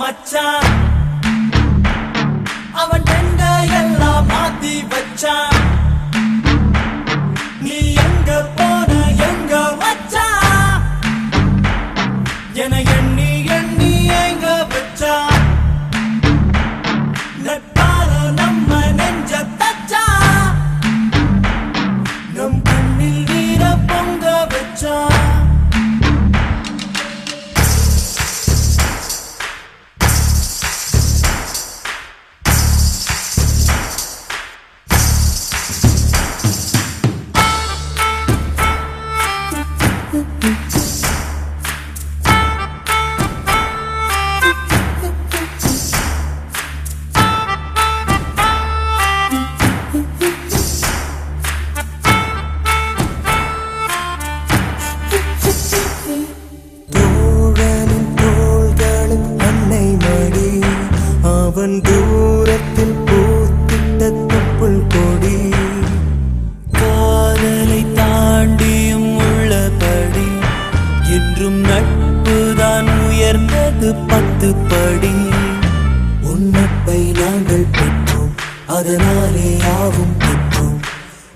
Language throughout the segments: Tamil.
மச்சான் அவன் டெண்ட எல்லாம் மாத்தி வச்சான் நீ எங்க போன எங்க வச்சான் என எண்ணி எண்ணி எங்க வச்சான் நட்பால நம்ம நெஞ்ச தச்சான் நம் கண்ணில் நீர பொங்க வச்சான் அவன் தூரத்தில் பூத்திட்ட தொப்புள் கொடி காதலை தாண்டியும் உள்ளபடி என்றும் நட்புதான் உயர்ந்தது 10 படி உன்னப்பை நாங்கள் பெற்றோம் அதனாலே யாவும் பெற்றோம்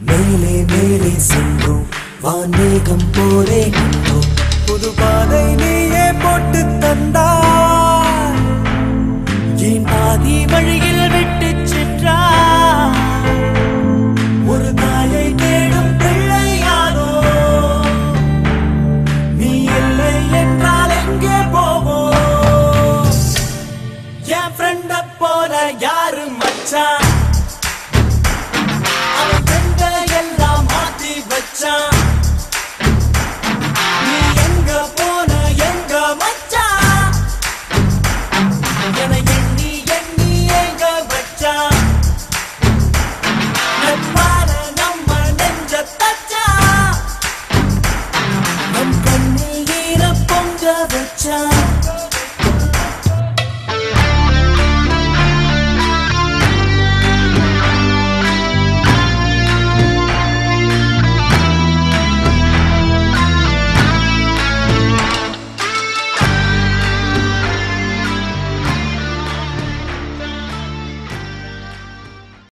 மேலே மேலே சென்றோம் வான்மேகம் போலே நின்றோம் புது பாதை நீயே போட்டு தந்தாய் பாதி வழியில் விட்டு